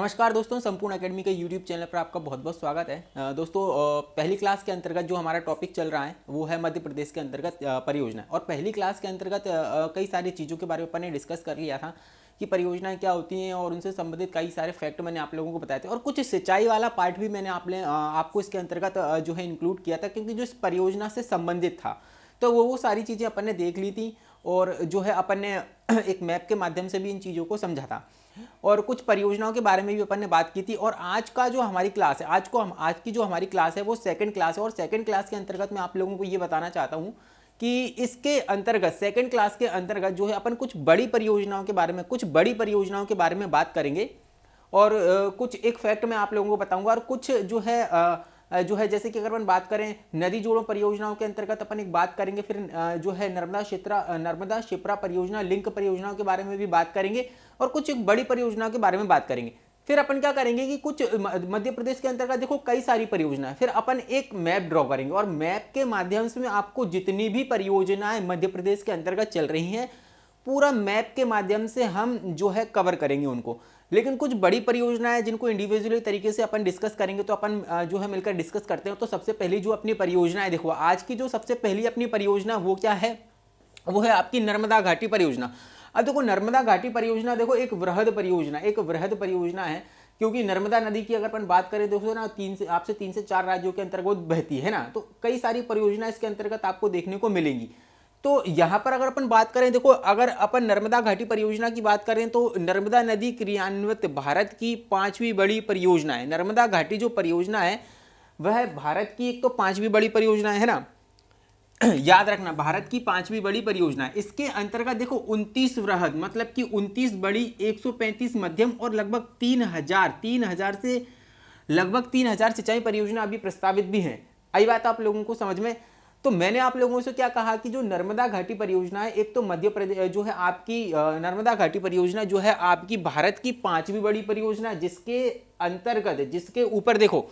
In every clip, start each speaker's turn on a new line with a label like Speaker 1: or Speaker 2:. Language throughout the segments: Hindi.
Speaker 1: नमस्कार दोस्तों, संपूर्ण एकेडमी के यूट्यूब चैनल पर आपका बहुत बहुत स्वागत है। दोस्तों, पहली क्लास के अंतर्गत जो हमारा टॉपिक चल रहा है वो है मध्य प्रदेश के अंतर्गत परियोजना। और पहली क्लास के अंतर्गत कई सारी चीज़ों के बारे में अपन ने डिस्कस कर लिया था कि परियोजनाएं क्या होती हैं और उनसे संबंधित कई सारे फैक्ट मैंने आप लोगों को बताए थे। और कुछ सिंचाई वाला पार्ट भी मैंने आपको इसके अंतर्गत जो है इंक्लूड किया था, क्योंकि जो इस परियोजना से संबंधित था तो वो सारी चीज़ें अपन ने देख ली थी। और जो है अपन ने एक मैप के माध्यम से भी इन चीज़ों को समझा था और कुछ परियोजनाओं के बारे में भी अपन ने बात की थी। और आज का जो हमारी क्लास है, आज की जो हमारी क्लास है वो सेकंड क्लास है। और सेकंड क्लास के अंतर्गत मैं आप लोगों को ये बताना चाहता हूँ कि इसके अंतर्गत सेकंड क्लास के अंतर्गत जो है अपन कुछ बड़ी परियोजनाओं के बारे में बात करेंगे। और कुछ एक फैक्ट मैं आप लोगों को बताऊंगा। और कुछ जो है जैसे कि अगर अपन बात करें नदी जोड़ों परियोजनाओं के अंतर्गत अपन एक बात करेंगे। फिर जो है नर्मदा शिप्रा परियोजना, लिंक परियोजनाओं के बारे में भी बात करेंगे और कुछ एक बड़ी परियोजनाओं के बारे में बात करेंगे। फिर अपन क्या करेंगे कि कुछ मध्य प्रदेश के अंतर्गत देखो कई सारी परियोजना है, फिर अपन एक मैप ड्रॉ करेंगे और मैप के माध्यम से आपको जितनी भी परियोजनाएं मध्य प्रदेश के अंतर्गत चल रही हैं पूरा मैप के माध्यम से हम जो है कवर करेंगे उनको। लेकिन कुछ बड़ी परियोजनाएं जिनको इंडिविजुअली तरीके से अपन डिस्कस करेंगे, तो अपन जो है मिलकर डिस्कस करते हैं। तो सबसे पहली जो अपनी परियोजना है, देखो आज की जो सबसे पहली अपनी परियोजना वो क्या है, वो है आपकी नर्मदा घाटी परियोजना। अब देखो नर्मदा घाटी परियोजना देखो एक वृहद परियोजना है, क्योंकि नर्मदा नदी की अगर अपन बात करें दोस्तों ना 3 से 4 राज्यों के अंतर्गत बहती है ना, तो कई सारी परियोजना इसके अंतर्गत आपको देखने को मिलेंगी। तो यहां पर अगर अपन बात करें, देखो अगर अपन नर्मदा घाटी परियोजना की बात करें तो नर्मदा नदी क्रियान्वित भारत की 5वीं बड़ी परियोजना है। नर्मदा घाटी जो परियोजना है वह भारत की एक तो 5वीं बड़ी परियोजना है ना, याद रखना भारत की 5वीं बड़ी परियोजना है। इसके अंतर्गत देखो 29 वृहद मतलब कि 29 बड़ी, 135 मध्यम और लगभग 3000 से लगभग 3000 सिंचाई परियोजना अभी प्रस्तावित भी हैं। आई बात आप लोगों को समझ में? तो मैंने आप लोगों से क्या कहा कि जो नर्मदा घाटी परियोजना है एक तो मध्य प्रदेश जो है आपकी नर्मदा घाटी परियोजना जो है आपकी भारत की 5वीं बड़ी परियोजना, जिसके अंतर्गत जिसके ऊपर देखो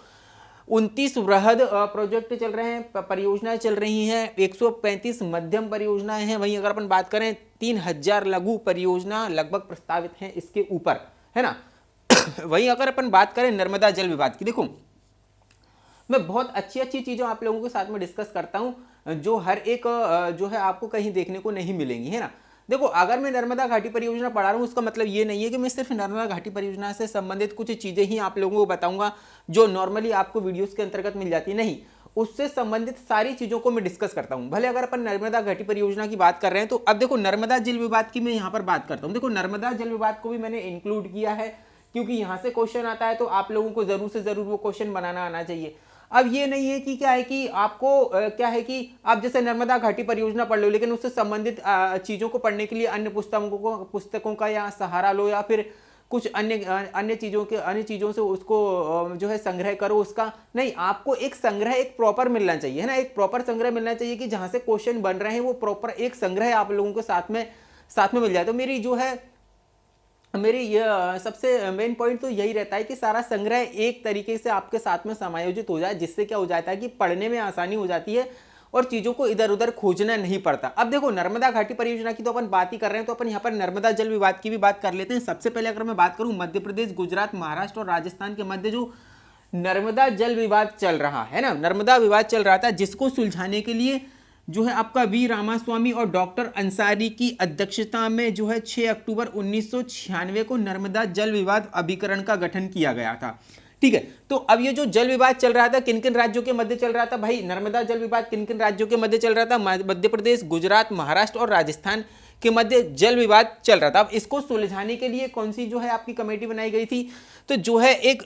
Speaker 1: 29 वृहद प्रोजेक्ट चल रहे हैं, परियोजनाएं चल रही हैं, 135 मध्यम परियोजनाएं हैं। वहीं अगर अपन बात करें 3000 लघु परियोजना लगभग प्रस्तावित हैं इसके ऊपर, है ना। वहीं अगर अपन बात करें नर्मदा जल विवाद की, देखो मैं बहुत अच्छी चीज़ें आप लोगों के साथ में डिस्कस करता हूं जो हर एक जो है आपको कहीं देखने को नहीं मिलेंगी, है ना। देखो अगर मैं नर्मदा घाटी परियोजना पढ़ा रहा हूं उसका मतलब ये नहीं है कि मैं सिर्फ नर्मदा घाटी परियोजना से संबंधित कुछ चीज़ें ही आप लोगों को बताऊंगा जो नॉर्मली आपको वीडियोस के अंतर्गत मिल जाती नहीं। उससे संबंधित सारी चीज़ों को मैं डिस्कस करता हूं। भले अगर अपन नर्मदा घाटी परियोजना की बात कर रहे हैं तो अब देखो नर्मदा जल विवाद की मैं यहाँ पर बात करता हूँ। देखो नर्मदा जल विवाद को भी मैंने इंक्लूड किया है क्योंकि यहाँ से क्वेश्चन आता है तो आप लोगों को जरूर से जरूर वो क्वेश्चन बनाना आना चाहिए। अब ये नहीं है कि क्या है कि आपको क्या है कि आप जैसे नर्मदा घाटी परियोजना पढ़ लो लेकिन उससे संबंधित चीज़ों को पढ़ने के लिए अन्य पुस्तकों का या सहारा लो या फिर कुछ अन्य चीज़ों से उसको जो है संग्रह करो उसका नहीं। आपको एक संग्रह एक प्रॉपर मिलना चाहिए, है ना। एक प्रॉपर संग्रह मिलना चाहिए कि जहाँ से क्वेश्चन बन रहे हैं वो प्रॉपर एक संग्रह आप लोगों को साथ में मिल जाए। तो मेरी ये सबसे मेन पॉइंट तो यही रहता है कि सारा संग्रह एक तरीके से आपके साथ में समायोजित हो जाए, जिससे क्या हो जाता है कि पढ़ने में आसानी हो जाती है और चीज़ों को इधर उधर खोजना नहीं पड़ता। अब देखो नर्मदा घाटी परियोजना की तो अपन बात ही कर रहे हैं, तो अपन यहाँ पर नर्मदा जल विवाद की भी बात कर लेते हैं। सबसे पहले अगर मैं बात करूँ मध्य प्रदेश, गुजरात, महाराष्ट्र और राजस्थान के मध्य जो नर्मदा जल विवाद चल रहा है ना, नर्मदा विवाद चल रहा था, जिसको सुलझाने के लिए जो है आपका वी रामास्वामी और डॉक्टर अंसारी की अध्यक्षता में जो है 6 अक्टूबर 1996 को नर्मदा जल विवाद अभिकरण का गठन किया गया था। ठीक है, तो अब ये जो जल विवाद चल रहा था किन किन राज्यों के मध्य चल रहा था भाई? नर्मदा जल विवाद किन किन राज्यों के मध्य चल रहा था? मध्य प्रदेश, गुजरात, महाराष्ट्र और राजस्थान के मध्य जल विवाद चल रहा था। अब इसको सुलझाने के लिए कौन सी जो है आपकी कमेटी बनाई गई थी? तो जो है एक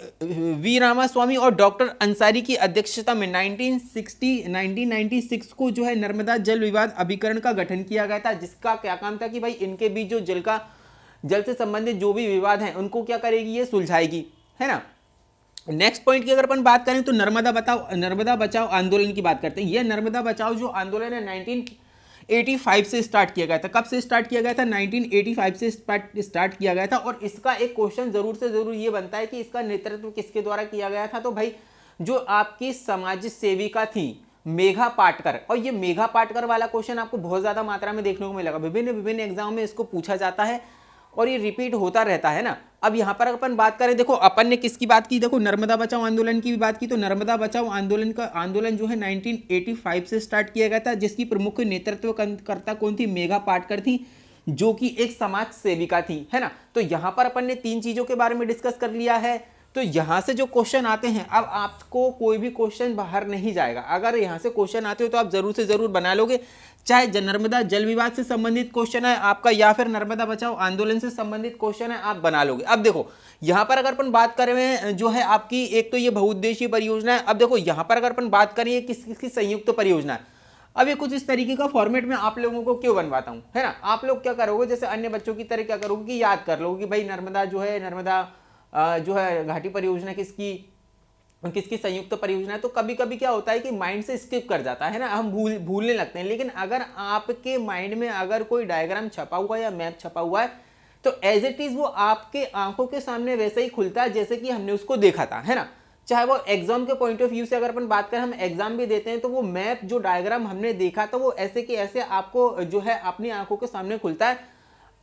Speaker 1: वी रामास्वामी और डॉक्टर अंसारी की अध्यक्षता में 1996 को जो है नर्मदा जल विवाद अभिकरण का गठन किया गया था, जिसका क्या काम था कि भाई इनके बीच जो जल से संबंधित जो भी विवाद हैं उनको क्या करेगी, ये सुलझाएगी, है ना। नेक्स्ट पॉइंट की अगर अपन बात करें तो नर्मदा बचाओ आंदोलन की बात करते हैं। यह नर्मदा बचाओ जो आंदोलन है 1985 से स्टार्ट किया गया था। कब से स्टार्ट किया गया था? 1985 से स्टार्ट किया गया था। और इसका एक क्वेश्चन जरूर से जरूर ये बनता है कि इसका नेतृत्व किसके द्वारा किया गया था? तो भाई जो आपकी समाज सेविका थी मेघा पाटकर। और ये मेघा पाटकर वाला क्वेश्चन आपको बहुत ज्यादा मात्रा में देखने को मिलेगा, विभिन्न एग्जाम में इसको पूछा जाता है और ये रिपीट होता रहता है ना। अब यहाँ पर अपन बात करें, देखो अपन ने किसकी बात की, देखो नर्मदा बचाओ आंदोलन की भी बात की। तो नर्मदा बचाओ आंदोलन जो है 1985 से स्टार्ट किया गया था, जिसकी प्रमुख नेतृत्वकर्ता कौन थी, मेघा पाटकर थी, जो कि एक समाज सेविका थी, है ना। तो यहाँ पर अपन ने 3 चीजों के बारे में डिस्कस कर लिया है। तो यहां से जो क्वेश्चन आते हैं, अब आपको कोई भी क्वेश्चन बाहर नहीं जाएगा। अगर यहां से क्वेश्चन आते हो तो आप जरूर से जरूर बना लोगे, चाहे नर्मदा जल विवाद से संबंधित क्वेश्चन है आपका या फिर नर्मदा बचाओ आंदोलन से संबंधित क्वेश्चन है, आप बना लोगे। अब देखो यहां पर अगर अपन बात करें जो है आपकी, एक तो ये बहुउद्देशीय परियोजना है। अब देखो यहां पर अगर अपन बात करें किसकी संयुक्त परियोजना है, अब ये कुछ इस तरीके का फॉर्मेट में आप लोगों को क्यों बनवाता हूं, है ना। आप लोग क्या करोगे, जैसे अन्य बच्चों की तरह क्या करोगे कि याद कर लोगे कि भाई नर्मदा जो है घाटी परियोजना किसकी संयुक्त परियोजना है। तो कभी कभी क्या होता है कि माइंड से स्किप कर जाता है ना, हम भूलने लगते हैं। लेकिन अगर आपके माइंड में अगर कोई डायग्राम छपा हुआ है या मैप छपा हुआ है, तो एज इट इज वो आपके आंखों के सामने वैसे ही खुलता है जैसे कि हमने उसको देखा था, है ना। चाहे वो एग्जाम के पॉइंट ऑफ व्यू से अगर अपन बात करें, हम एग्जाम भी देते हैं तो वो मैप जो डायग्राम हमने देखा था वो ऐसे कि ऐसे आपको जो है अपनी आंखों के सामने खुलता है।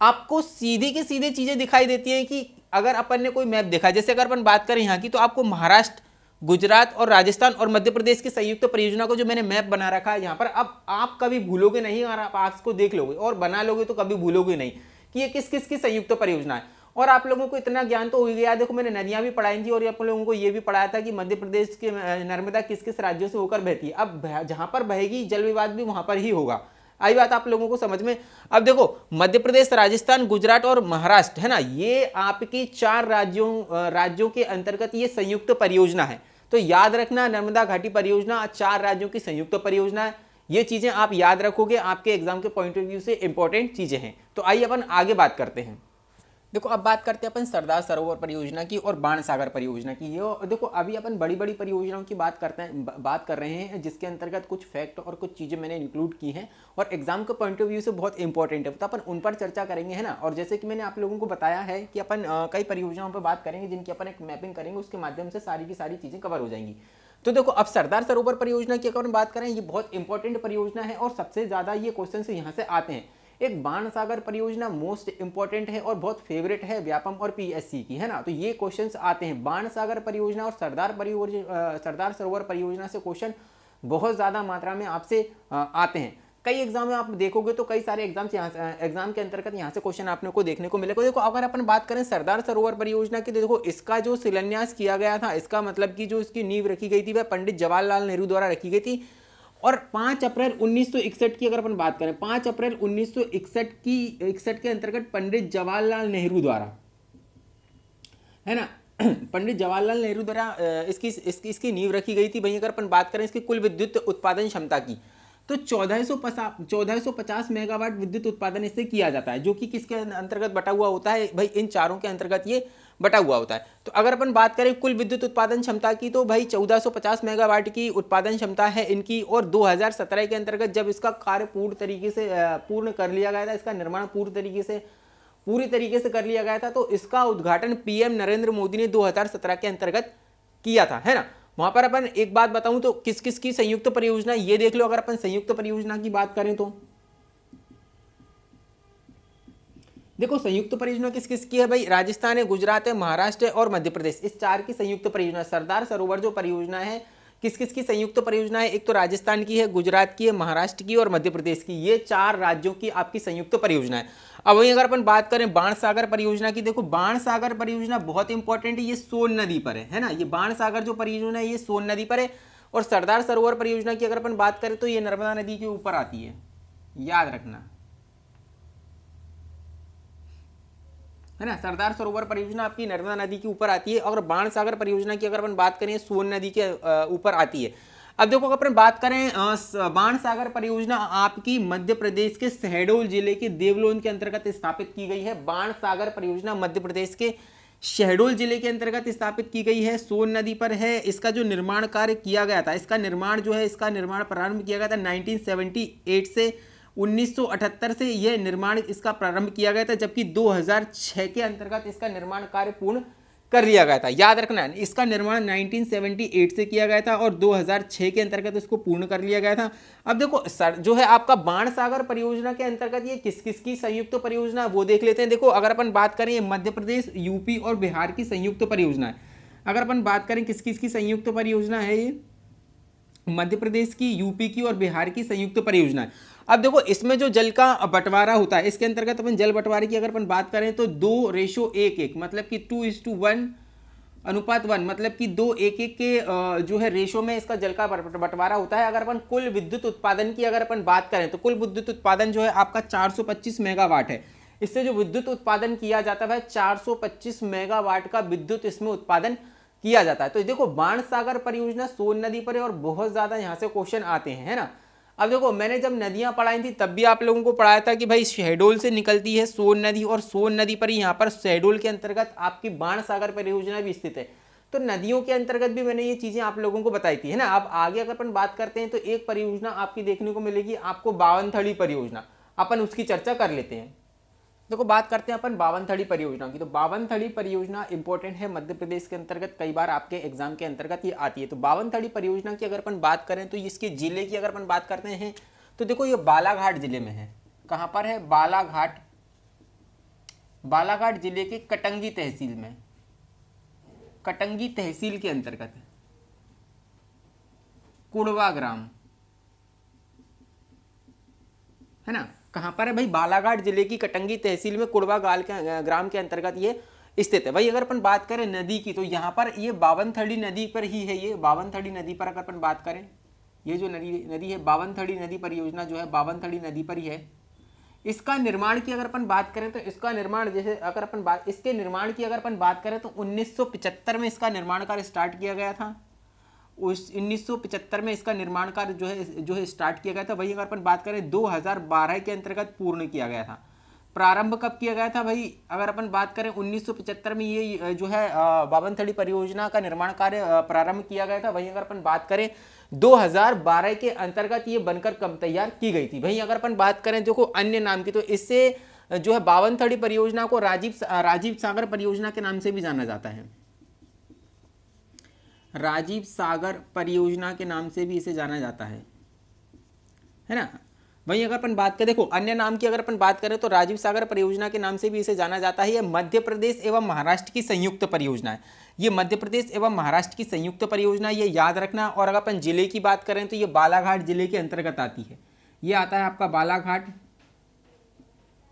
Speaker 1: आपको सीधी की सीधी चीजें दिखाई देती है कि अगर अपन ने कोई मैप देखा, जैसे अगर अपन बात करें यहाँ की, तो आपको महाराष्ट्र, गुजरात और राजस्थान और मध्य प्रदेश की संयुक्त परियोजना को जो मैंने मैप बना रखा है यहाँ पर, अब आप कभी भूलोगे नहीं और आप इसको देख लोगे और बना लोगे तो कभी भूलोगे नहीं कि ये किस किस की संयुक्त परियोजना है। और आप लोगों को इतना ज्ञान तो हो गया, देखो मैंने नदियां भी पढ़ाई थी और आप लोगों को ये भी पढ़ाया था कि मध्य प्रदेश के नर्मदा किस किस राज्यों से होकर बहती है। अब जहां पर बहेगी जल विवाद भी वहां पर ही होगा। आई बात आप लोगों को समझ में। अब देखो मध्य प्रदेश, राजस्थान, गुजरात और महाराष्ट्र, है ना, ये आपकी 4 राज्यों के अंतर्गत ये संयुक्त परियोजना है। तो याद रखना, नर्मदा घाटी परियोजना 4 राज्यों की संयुक्त परियोजना है। ये चीजें आप याद रखोगे, आपके एग्जाम के पॉइंट ऑफ व्यू से इंपॉर्टेंट चीजें हैं। तो आइए अपन आगे बात करते हैं। देखो अब बात करते हैं अपन सरदार सरोवर परियोजना की और बाणसागर परियोजना की। ये देखो अभी अपन बड़ी बड़ी परियोजनाओं की बात कर रहे हैं, जिसके अंतर्गत कुछ फैक्ट और कुछ चीज़ें मैंने इंक्लूड की हैं और एग्जाम के पॉइंट ऑफ व्यू से बहुत इंपॉर्टेंट है, तो अपन उन पर चर्चा करेंगे, है ना। और जैसे कि मैंने आप लोगों को बताया है कि अपन कई परियोजनाओं पर बात करेंगे जिनकी अपन एक मैपिंग करेंगे, उसके माध्यम से सारी की सारी चीज़ें कवर हो जाएंगी। तो देखो अब सरदार सरोवर परियोजना की अगर बात करें, ये बहुत इंपॉर्टेंट परियोजना है और सबसे ज़्यादा ये क्वेश्चन यहाँ से आते हैं। एक बाणसागर परियोजना मोस्ट इंपॉर्टेंट है और बहुत फेवरेट है व्यापम और पीएससी की, है ना। तो ये क्वेश्चंस आते हैं बाणसागर परियोजना और सरदार सरोवर परियोजना से क्वेश्चन बहुत ज्यादा मात्रा में आपसे आते हैं। कई एग्जाम में आप देखोगे तो कई सारे एग्जाम के अंतर्गत यहाँ से क्वेश्चन आपने को देखने को मिलेगा। देखो अगर अपन बात करें सरदार सरोवर परियोजना की, देखो इसका जो शिलान्यास किया गया था, इसका मतलब कि जो इसकी नींव रखी गई थी वह पंडित जवाहरलाल नेहरू द्वारा रखी गई थी। और 5 अप्रैल 1961 की अगर अपन बात करें, 5 अप्रैल 1961 के अंतर्गत पंडित जवाहरलाल नेहरू द्वारा, है ना, पंडित जवाहरलाल नेहरू द्वारा इसकी नींव रखी गई थी। वहीं अगर अपन बात करें इसकी कुल विद्युत उत्पादन क्षमता की, तो 1450 मेगावाट विद्युत उत्पादन इससे किया जाता है, जो कि किसके अंतर्गत बटा हुआ होता है भाई, इन चारों के अंतर्गत ये बटा हुआ होता है। तो अगर अपन बात करें कुल विद्युत उत्पादन क्षमता की, तो भाई 1450 मेगावाट की उत्पादन क्षमता है इनकी। और 2017 के अंतर्गत जब इसका कार्य पूर्ण कर लिया गया था, इसका निर्माण पूरी तरीके से कर लिया गया था, तो इसका उद्घाटन पीएम नरेंद्र मोदी ने 2017 के अंतर्गत किया था, है ना। वहां पर अपन एक बात बताऊं तो किस किस की संयुक्त परियोजना, ये देख लो। अगर अपन संयुक्त परियोजना की बात करें तो देखो संयुक्त परियोजना किस किस की है भाई, राजस्थान है, गुजरात है, महाराष्ट्र है और मध्य प्रदेश, इस 4 की संयुक्त परियोजना। सरदार सरोवर जो परियोजना है किस किस की संयुक्त परियोजना है, एक तो राजस्थान की है, गुजरात की है, महाराष्ट्र की और मध्य प्रदेश की, ये 4 राज्यों की आपकी संयुक्त परियोजना है। अब वहीं अगर अपन बात करें बाणसागर परियोजना की, देखो बाणसागर परियोजना बहुत इंपॉर्टेंट है, ये सोन नदी पर है ना। ये बाणसागर जो परियोजना है ये सोन नदी पर है। और सरदार सरोवर परियोजना की अगर अपन बात करें तो ये नर्मदा नदी के ऊपर आती है, याद रखना, है ना। सरदार सरोवर परियोजना आपकी नर्मदा नदी के ऊपर आती है और बाणसागर परियोजना की अगर अपन बात करें सोन नदी के ऊपर आती है। अब देखो अगर अपन बात करें बाणसागर परियोजना आपकी मध्य प्रदेश के शहडोल जिले के देवलोन के अंतर्गत स्थापित की गई है। बाणसागर परियोजना मध्य प्रदेश के शहडोल जिले के अंतर्गत स्थापित की गई है, सोन नदी पर है। इसका जो निर्माण कार्य किया गया था, इसका निर्माण प्रारंभ किया गया था 1978 से 1978 से यह निर्माण इसका प्रारंभ किया गया था, जबकि 2006 के अंतर्गत इसका निर्माण कार्य पूर्ण कर लिया गया था। याद रखना, इसका निर्माण 1978 से किया गया था और 2006 के अंतर्गत इसको पूर्ण कर लिया गया था। अब देखो सर, जो है आपका बाणसागर परियोजना के अंतर्गत ये किस किस की संयुक्त परियोजना है वो देख लेते हैं। देखो अगर अपन बात करें, ये मध्य प्रदेश, यूपी और बिहार की संयुक्त परियोजना है। अगर अपन बात करें किस किस की संयुक्त परियोजना है, ये मध्य प्रदेश की, यूपी की और बिहार की संयुक्त परियोजना है। अब देखो इसमें जो जल का बंटवारा होता है, इसके अंतर्गत अपन जल बंटवारे की अगर अपन बात करें तो 2:1:1, मतलब कि 2:1 मतलब कि 2:1:1 के जो है रेशो में इसका जल का बंटवारा होता है। अगर अपन कुल विद्युत उत्पादन की अगर अपन बात करें तो कुल विद्युत उत्पादन जो है आपका 425 मेगावाट है। इससे जो विद्युत उत्पादन किया जाता है 425 मेगावाट का विद्युत इसमें उत्पादन किया जाता है। तो देखो बाणसागर परियोजना सोन नदी पर है और बहुत ज्यादा यहाँ से क्वेश्चन आते हैं, है ना। अब देखो मैंने जब नदियां पढ़ाई थी तब भी आप लोगों को पढ़ाया था कि भाई शहडोल से निकलती है सोन नदी और सोन नदी पर ही यहाँ पर शहडोल के अंतर्गत आपकी बाणसागर परियोजना भी स्थित है। तो नदियों के अंतर्गत भी मैंने ये चीजें आप लोगों को बताई थी, है ना। अब आगे अगर अपन बात करते हैं तो एक परियोजना आपकी देखने को मिलेगी आपको, बावनथड़ी परियोजना। अपन उसकी चर्चा कर लेते हैं। देखो बात करते हैं अपन बावनथड़ी परियोजना की। तो बावनथड़ी परियोजना इंपॉर्टेंट है, मध्य प्रदेश के अंतर्गत कई बार आपके एग्जाम के अंतर्गत ये आती है। तो बावनथड़ी परियोजना की अगर अपन बात करें तो इसके जिले की अगर अपन बात करते हैं तो देखो ये बालाघाट जिले में है। कहां पर है? बालाघाट, बालाघाट जिले के कटंगी तहसील में, कटंगी तहसील के अंतर्गत है। कुड़वा ग्राम, है ना। कहां पर है भाई? बालाघाट जिले की कटंगी तहसील में कुड़वा ग्राम के अंतर्गत ये स्थित है। भाई अगर अपन बात करें नदी की तो यहाँ पर ये बावनथड़ी नदी पर ही है। ये बावनथड़ी नदी पर अगर अपन बात करें, ये जो नदी है बावनथड़ी नदी परियोजना जो है बावनथड़ी नदी पर ही है। इसका निर्माण की अगर अपन बात करें तो इसका निर्माण जैसे अगर अपन बात इसके निर्माण की अगर अपन बात करें तो 1975 में इसका निर्माण कार्य स्टार्ट किया गया था। उस 1975 में इसका निर्माण कार्य जो है स्टार्ट किया गया था। वही अगर अपन बात करें 2012 के अंतर्गत पूर्ण किया गया था। प्रारंभ कब किया गया था भाई? अगर अपन बात करें 1975 में ये जो है बावनथड़ी परियोजना का निर्माण कार्य प्रारंभ किया गया था। वहीं अगर अपन बात करें 2012 के अंतर्गत ये बनकर कब तैयार की गई थी। वहीं अगर अपन बात करें देखो अन्य नाम की तो इससे जो है बावनथड़ी परियोजना को राजीव सागर परियोजना के नाम से भी जाना जाता है। राजीव सागर परियोजना के नाम से भी इसे जाना जाता है ना। वहीं अगर अपन बात करें देखो अन्य नाम की अगर अपन बात करें तो राजीव सागर परियोजना के नाम से भी इसे जाना जाता है। यह मध्य प्रदेश एवं महाराष्ट्र की संयुक्त परियोजना है। ये मध्य प्रदेश एवं महाराष्ट्र की संयुक्त परियोजना, ये याद रखना। और अगर अपन जिले की बात करें तो ये बालाघाट जिले के अंतर्गत आती है। ये आता है आपका बालाघाट,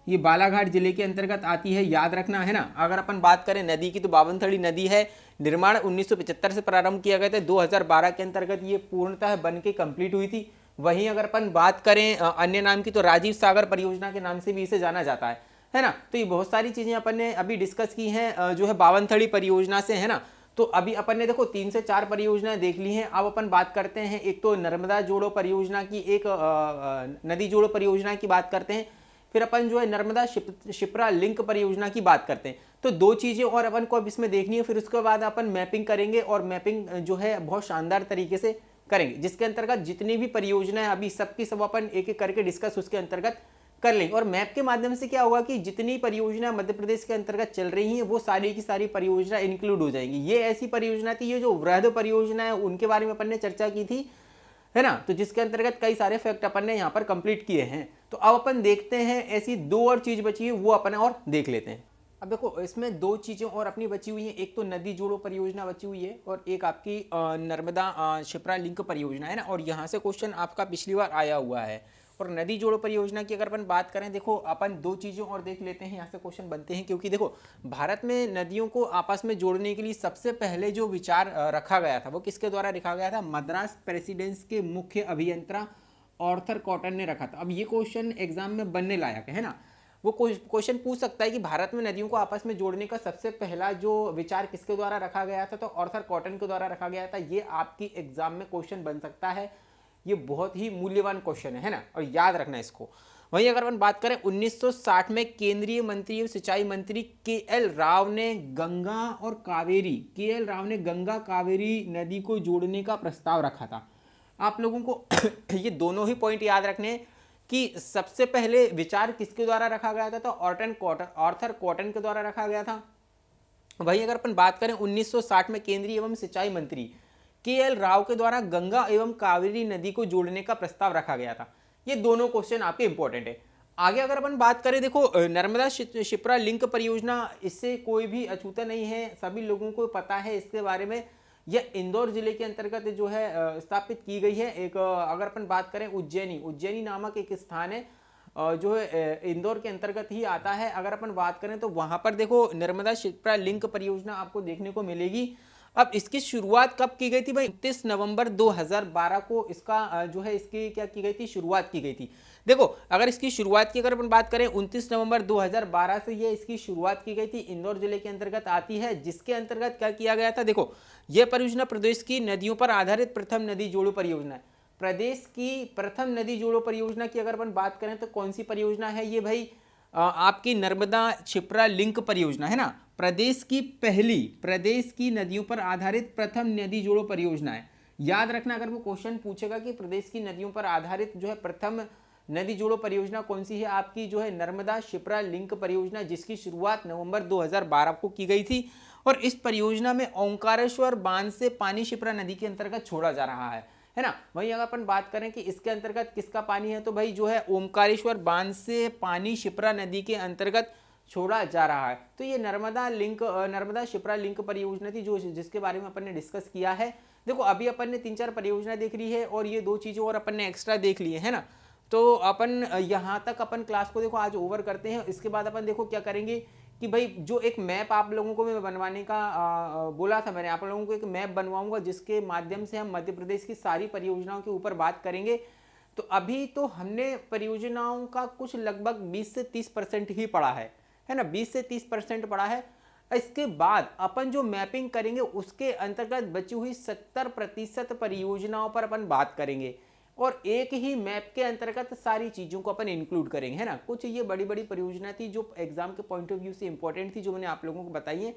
Speaker 1: ये बालाघाट जिले के अंतर्गत आती है, याद रखना, है ना। अगर अपन बात करें नदी की तो बावनथड़ी नदी है, निर्माण 1975 से प्रारंभ किया गया था। 2012 के अंतर्गत ये पूर्णतः बन के कंप्लीट हुई थी। वहीं अगर अपन बात करें अन्य नाम की तो राजीव सागर परियोजना के नाम से भी इसे जाना जाता है ना। तो ये बहुत सारी चीजें अपन ने अभी डिस्कस की हैं जो है बावनथड़ी परियोजना से, है ना। तो अभी अपन ने देखो 3 से 4 परियोजनाएं देख ली हैं। अब अपन बात करते हैं एक तो नर्मदा जोड़ो परियोजना की, एक नदी जोड़ो परियोजना की बात करते हैं। फिर अपन जो है नर्मदा शिप्रा लिंक परियोजना की बात करते हैं। तो 2 चीजें और अपन को अब इसमें देखनी है। फिर उसके बाद अपन मैपिंग करेंगे और मैपिंग जो है बहुत शानदार तरीके से करेंगे, जिसके अंतर्गत जितनी भी परियोजनाएं अभी सबकी सब अपन एक एक करके डिस्कस उसके अंतर्गत कर लेंगे। और मैप के माध्यम से क्या होगा कि जितनी परियोजना मध्य प्रदेश के अंतर्गत चल रही हैं वो सारी की सारी परियोजना इंक्लूड हो जाएंगी। ये ऐसी परियोजना थी, ये जो वृहद परियोजना है उनके बारे में अपन ने चर्चा की थी, है ना। तो जिसके अंतर्गत कई सारे फैक्ट अपन ने यहाँ पर कंप्लीट किए हैं। तो अब अपन देखते हैं ऐसी 2 और चीज बची है, वो अपन और देख लेते हैं। अब देखो इसमें 2 चीजें और अपनी बची हुई हैं। एक तो नदी जोड़ो परियोजना बची हुई है और एक आपकी नर्मदा शिप्रा लिंक परियोजना, है ना। और यहाँ से क्वेश्चन आपका पिछली बार आया हुआ है। और नदी जोड़ो परियोजना की अगर अपन बात करें, देखो अपन 2 चीज़ों और देख लेते हैं, यहाँ से क्वेश्चन बनते हैं। क्योंकि देखो भारत में नदियों को आपस में जोड़ने के लिए सबसे पहले जो विचार रखा गया था वो किसके द्वारा रखा गया था? मद्रास प्रेसिडेंस के मुख्य अभियंता आर्थर कॉटन ने रखा था। अब ये क्वेश्चन एग्जाम में बनने लायक है ना। वो क्वेश्चन पूछ सकता है कि भारत में नदियों को आपस में जोड़ने का सबसे पहला जो विचार किसके द्वारा रखा गया था? तो आर्थर कॉटन के द्वारा रखा गया था। ये आपकी एग्जाम में क्वेश्चन बन सकता है। ये बहुत ही मूल्यवान क्वेश्चन है ना, और याद रखना इसको। वहीं अगर अपन बात करें 1960 में केंद्रीय मंत्री और सिंचाई मंत्री के.एल. राव ने गंगा कावेरी नदी को जोड़ने का प्रस्ताव रखा था। आप लोगों को ये दोनों ही पॉइंट याद रखने कि सबसे पहले विचार किसके द्वारा रखा गया था? तो आर्थर कॉटन के द्वारा रखा गया था। वहीं अगर अपन बात करें 1960 में केंद्रीय एवं सिंचाई मंत्री के.एल. राव के द्वारा गंगा एवं कावेरी नदी को जोड़ने का प्रस्ताव रखा गया था। ये दोनों क्वेश्चन आपके इंपॉर्टेंट है। आगे अगर अपन बात करें, देखो नर्मदा शिप्रा लिंक परियोजना, इससे कोई भी अछूता नहीं है, सभी लोगों को पता है इसके बारे में। यह इंदौर जिले के अंतर्गत जो है स्थापित की गई है। एक अगर अपन बात करें उज्जैनी नामक एक स्थान है जो है इंदौर के अंतर्गत ही आता है। अगर अपन बात करें तो वहां पर देखो नर्मदा शिप्रा लिंक परियोजना आपको देखने को मिलेगी। अब इसकी शुरुआत कब की गई थी भाई? 29 नवंबर 2012 को इसका जो है इसकी क्या की गई थी, शुरुआत की गई थी। देखो अगर इसकी शुरुआत की अगर अपन बात करें 29 नवंबर 2012 से ये इसकी शुरुआत की गई थी, इंदौर जिले के अंतर्गत आती है, जिसके अंतर्गत क्या किया गया था? देखो यह परियोजना प्रदेश की नदियों पर आधारित प्रथम नदी जोड़ो परियोजना है। प्रदेश की प्रथम नदी जोड़ो परियोजना की अगर अपन बात करें तो कौन सी परियोजना है ये भाई? आपकी नर्मदा शिप्रा लिंक परियोजना है ना। प्रदेश की नदियों पर आधारित प्रथम नदी जोड़ो परियोजना है। याद रखना, अगर वो क्वेश्चन पूछेगा कि प्रदेश की नदियों पर आधारित जो है प्रथम नदी जोड़ो परियोजना कौन सी है, आपकी जो है नर्मदा शिप्रा लिंक परियोजना, जिसकी शुरुआत नवंबर 2012 को की गई थी। और इस परियोजना में ओंकारेश्वर बांध से पानी शिप्रा नदी के अंतर्गत छोड़ा जा रहा है ना। वहीं अगर अपन बात करें कि इसके अंतर्गत किसका पानी है, तो भाई जो है ओमकारेश्वर बांध से पानी शिप्रा नदी के अंतर्गत छोड़ा जा रहा है। तो ये नर्मदा शिप्रा लिंक परियोजना थी जो जिसके बारे में अपन ने डिस्कस किया है। देखो अभी अपन ने 3-4 परियोजना देख ली है और ये 2 चीज़ों और अपन ने एक्स्ट्रा देख लिए है ना। तो अपन यहाँ तक अपन क्लास को देखो आज ओवर करते हैं। इसके बाद अपन देखो क्या करेंगे कि भाई जो एक मैप आप लोगों को मैं बनवाने का बोला था, मैंने आप लोगों को एक मैप बनवाऊंगा जिसके माध्यम से हम मध्य प्रदेश की सारी परियोजनाओं के ऊपर बात करेंगे। तो अभी तो हमने परियोजनाओं का कुछ लगभग 20 से 30% ही पढ़ा है ना, 20 से 30% पढ़ा है। इसके बाद अपन जो मैपिंग करेंगे उसके अंतर्गत बची हुई 70% परियोजनाओं पर अपन बात करेंगे और एक ही मैप के अंतर्गत सारी चीज़ों को अपन इंक्लूड करेंगे, है ना। कुछ ये बड़ी बड़ी परियोजना थी जो एग्जाम के पॉइंट ऑफ व्यू से इंपॉर्टेंट थी, जो मैंने आप लोगों को बताई है।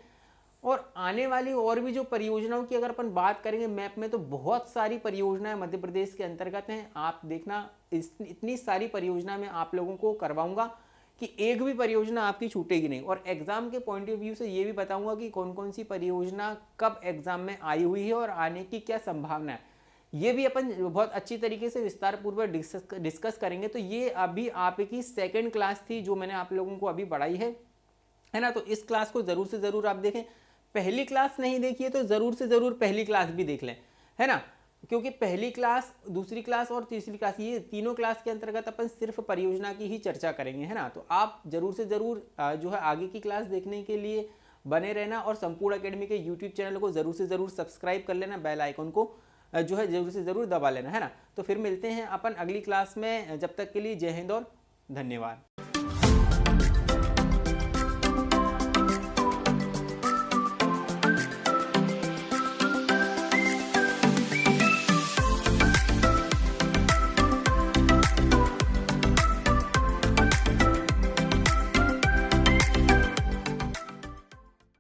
Speaker 1: और आने वाली और भी जो परियोजनाओं की अगर अपन बात करेंगे मैप में, तो बहुत सारी परियोजनाएं मध्य प्रदेश के अंतर्गत हैं। आप देखना इतनी सारी परियोजना में आप लोगों को करवाऊंगा कि एक भी परियोजना आपकी छूटेगी नहीं। और एग्जाम के पॉइंट ऑफ व्यू से ये भी बताऊंगा कि कौन कौन सी परियोजना कब एग्जाम में आई हुई है और आने की क्या संभावना है, ये भी अपन बहुत अच्छी तरीके से विस्तार पूर्वक डिस्कस करेंगे। तो ये अभी आपकी सेकंड क्लास थी जो मैंने आप लोगों को अभी पढ़ाई है ना। तो इस क्लास को जरूर से जरूर आप देखें। पहली क्लास नहीं देखी है तो जरूर से जरूर पहली क्लास भी देख लें, है ना, क्योंकि पहली क्लास, दूसरी क्लास और तीसरी क्लास, ये तीनों क्लास के अंतर्गत अपन सिर्फ परियोजना की ही चर्चा करेंगे, है ना। तो आप जरूर से जरूर जो है आगे की क्लास देखने के लिए बने रहना और संपूर्ण एकेडमी के यूट्यूब चैनल को जरूर से जरूर सब्सक्राइब कर लेना, बेल आइकन को जो है जरूर से जरूर दबा लेना, है ना। तो फिर मिलते हैं अपन अगली क्लास में, जब तक के लिए जय हिंद और धन्यवाद।